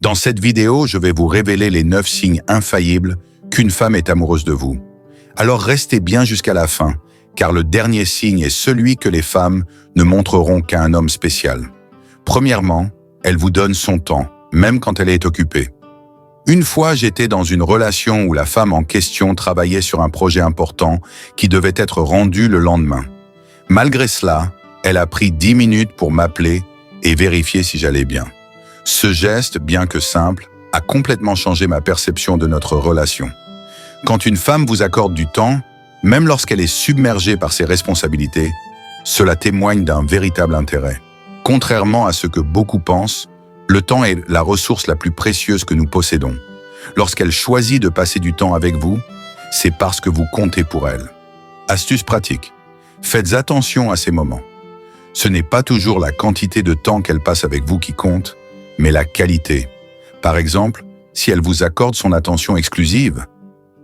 Dans cette vidéo, je vais vous révéler les 9 signes infaillibles qu'une femme est amoureuse de vous. Alors restez bien jusqu'à la fin, car le dernier signe est celui que les femmes ne montreront qu'à un homme spécial. Premièrement, elle vous donne son temps, même quand elle est occupée. Une fois, j'étais dans une relation où la femme en question travaillait sur un projet important qui devait être rendu le lendemain. Malgré cela, elle a pris 10 minutes pour m'appeler et vérifier si j'allais bien. Ce geste, bien que simple, a complètement changé ma perception de notre relation. Quand une femme vous accorde du temps, même lorsqu'elle est submergée par ses responsabilités, cela témoigne d'un véritable intérêt. Contrairement à ce que beaucoup pensent, le temps est la ressource la plus précieuse que nous possédons. Lorsqu'elle choisit de passer du temps avec vous, c'est parce que vous comptez pour elle. Astuce pratique. Faites attention à ces moments. Ce n'est pas toujours la quantité de temps qu'elle passe avec vous qui compte, mais la qualité. Par exemple, si elle vous accorde son attention exclusive,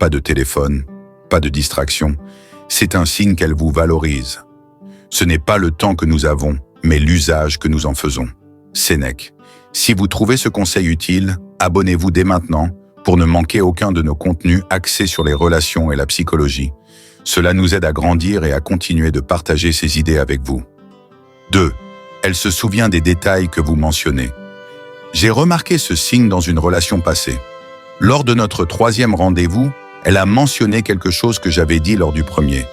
pas de téléphone, pas de distraction, c'est un signe qu'elle vous valorise. Ce n'est pas le temps que nous avons, mais l'usage que nous en faisons. Sénèque. Si vous trouvez ce conseil utile, abonnez-vous dès maintenant pour ne manquer aucun de nos contenus axés sur les relations et la psychologie. Cela nous aide à grandir et à continuer de partager ces idées avec vous. 2. Elle se souvient des détails que vous mentionnez. J'ai remarqué ce signe dans une relation passée. Lors de notre 3e rendez-vous, elle a mentionné quelque chose que j'avais dit lors du premier.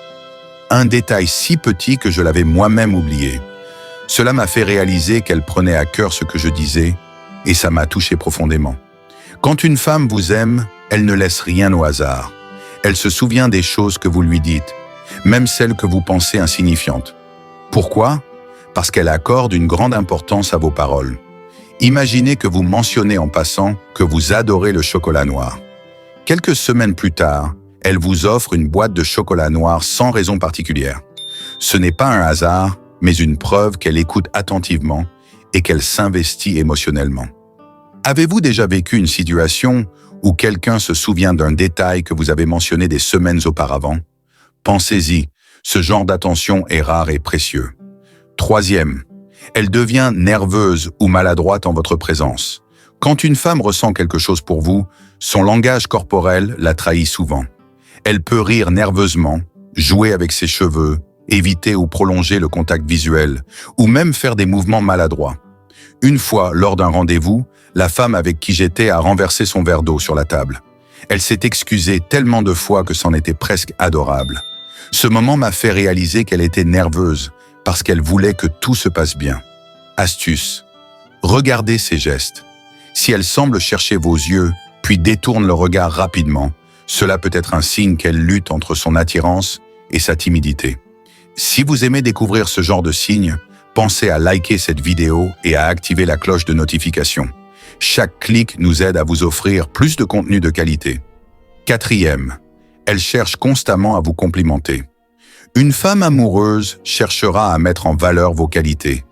Un détail si petit que je l'avais moi-même oublié. Cela m'a fait réaliser qu'elle prenait à cœur ce que je disais et ça m'a touché profondément. Quand une femme vous aime, elle ne laisse rien au hasard. Elle se souvient des choses que vous lui dites, même celles que vous pensez insignifiantes. Pourquoi ? Parce qu'elle accorde une grande importance à vos paroles. Imaginez que vous mentionnez en passant que vous adorez le chocolat noir. Quelques semaines plus tard, elle vous offre une boîte de chocolat noir sans raison particulière. Ce n'est pas un hasard, mais une preuve qu'elle écoute attentivement et qu'elle s'investit émotionnellement. Avez-vous déjà vécu une situation où quelqu'un se souvient d'un détail que vous avez mentionné des semaines auparavant? Pensez-y, ce genre d'attention est rare et précieux. 3e, elle devient nerveuse ou maladroite en votre présence. Quand une femme ressent quelque chose pour vous, son langage corporel la trahit souvent. Elle peut rire nerveusement, jouer avec ses cheveux, éviter ou prolonger le contact visuel, ou même faire des mouvements maladroits. Une fois, lors d'un rendez-vous, la femme avec qui j'étais a renversé son verre d'eau sur la table. Elle s'est excusée tellement de fois que c'en était presque adorable. Ce moment m'a fait réaliser qu'elle était nerveuse parce qu'elle voulait que tout se passe bien. Astuce. Regardez ses gestes. Si elle semble chercher vos yeux, puis détourne le regard rapidement, cela peut être un signe qu'elle lutte entre son attirance et sa timidité. Si vous aimez découvrir ce genre de signes, pensez à liker cette vidéo et à activer la cloche de notification. Chaque clic nous aide à vous offrir plus de contenu de qualité. 4e, elle cherche constamment à vous complimenter. Une femme amoureuse cherchera à mettre en valeur vos qualités.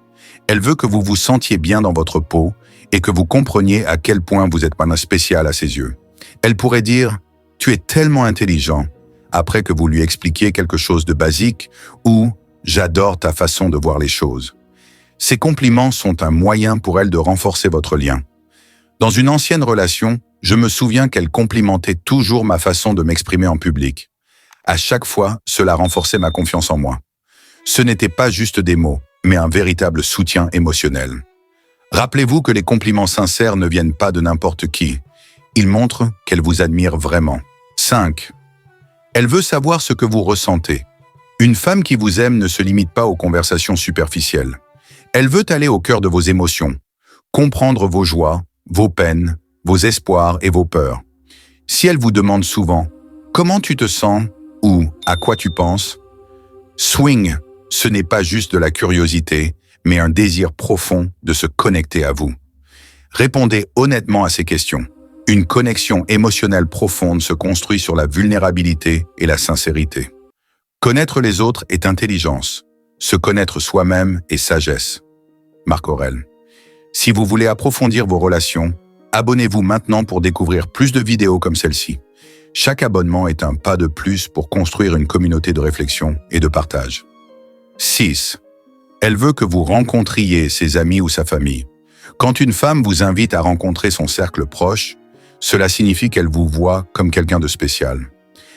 Elle veut que vous vous sentiez bien dans votre peau et que vous compreniez à quel point vous êtes un spécial à ses yeux. Elle pourrait dire « Tu es tellement intelligent » après que vous lui expliquiez quelque chose de basique ou « J'adore ta façon de voir les choses ». Ces compliments sont un moyen pour elle de renforcer votre lien. Dans une ancienne relation, je me souviens qu'elle complimentait toujours ma façon de m'exprimer en public. À chaque fois, cela renforçait ma confiance en moi. Ce n'était pas juste des mots, mais un véritable soutien émotionnel. Rappelez-vous que les compliments sincères ne viennent pas de n'importe qui. Ils montrent qu'elle vous admire vraiment. 5. Elle veut savoir ce que vous ressentez. Une femme qui vous aime ne se limite pas aux conversations superficielles. Elle veut aller au cœur de vos émotions, comprendre vos joies, vos peines, vos espoirs et vos peurs. Si elle vous demande souvent « Comment tu te sens ?» ou « À quoi tu penses ?» Swing, ce n'est pas juste de la curiosité, mais un désir profond de se connecter à vous. Répondez honnêtement à ces questions. Une connexion émotionnelle profonde se construit sur la vulnérabilité et la sincérité. Connaître les autres est intelligence. Se connaître soi-même est sagesse. Marc Aurèle. Si vous voulez approfondir vos relations, abonnez-vous maintenant pour découvrir plus de vidéos comme celle-ci. Chaque abonnement est un pas de plus pour construire une communauté de réflexion et de partage. 6. Elle veut que vous rencontriez ses amis ou sa famille. Quand une femme vous invite à rencontrer son cercle proche, cela signifie qu'elle vous voit comme quelqu'un de spécial.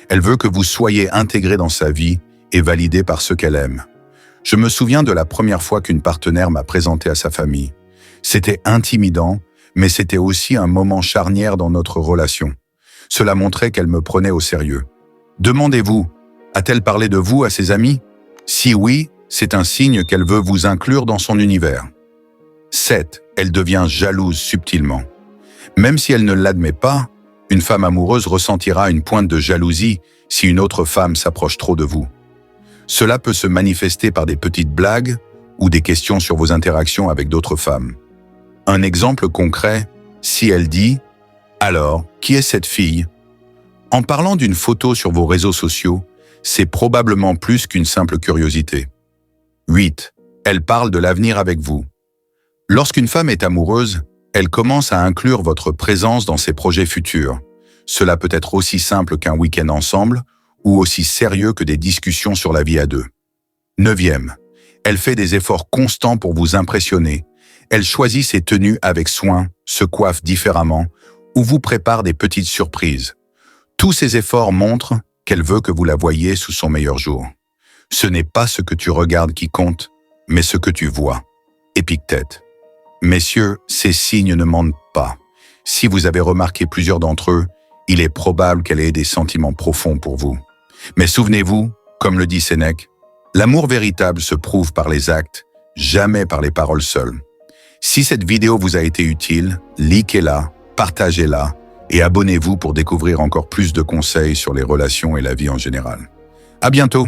Elle veut que vous soyez intégré dans sa vie et validé par ceux qu'elle aime. Je me souviens de la première fois qu'une partenaire m'a présenté à sa famille. C'était intimidant, mais c'était aussi un moment charnière dans notre relation. Cela montrait qu'elle me prenait au sérieux. Demandez-vous, a-t-elle parlé de vous à ses amis? Si oui, c'est un signe qu'elle veut vous inclure dans son univers. 7. Elle devient jalouse subtilement. Même si elle ne l'admet pas, une femme amoureuse ressentira une pointe de jalousie si une autre femme s'approche trop de vous. Cela peut se manifester par des petites blagues ou des questions sur vos interactions avec d'autres femmes. Un exemple concret, si elle dit « Alors, qui est cette fille ?» En parlant d'une photo sur vos réseaux sociaux, c'est probablement plus qu'une simple curiosité. 8. Elle parle de l'avenir avec vous. Lorsqu'une femme est amoureuse, elle commence à inclure votre présence dans ses projets futurs. Cela peut être aussi simple qu'un week-end ensemble ou aussi sérieux que des discussions sur la vie à deux. 9. Elle fait des efforts constants pour vous impressionner. Elle choisit ses tenues avec soin, se coiffe différemment ou vous prépare des petites surprises. Tous ces efforts montrent qu'elle veut que vous la voyiez sous son meilleur jour. Ce n'est pas ce que tu regardes qui compte, mais ce que tu vois. Épictète. Messieurs, ces signes ne mentent pas. Si vous avez remarqué plusieurs d'entre eux, il est probable qu'elle ait des sentiments profonds pour vous. Mais souvenez-vous, comme le dit Sénèque, l'amour véritable se prouve par les actes, jamais par les paroles seules. Si cette vidéo vous a été utile, likez-la, partagez-la et abonnez-vous pour découvrir encore plus de conseils sur les relations et la vie en général. À bientôt!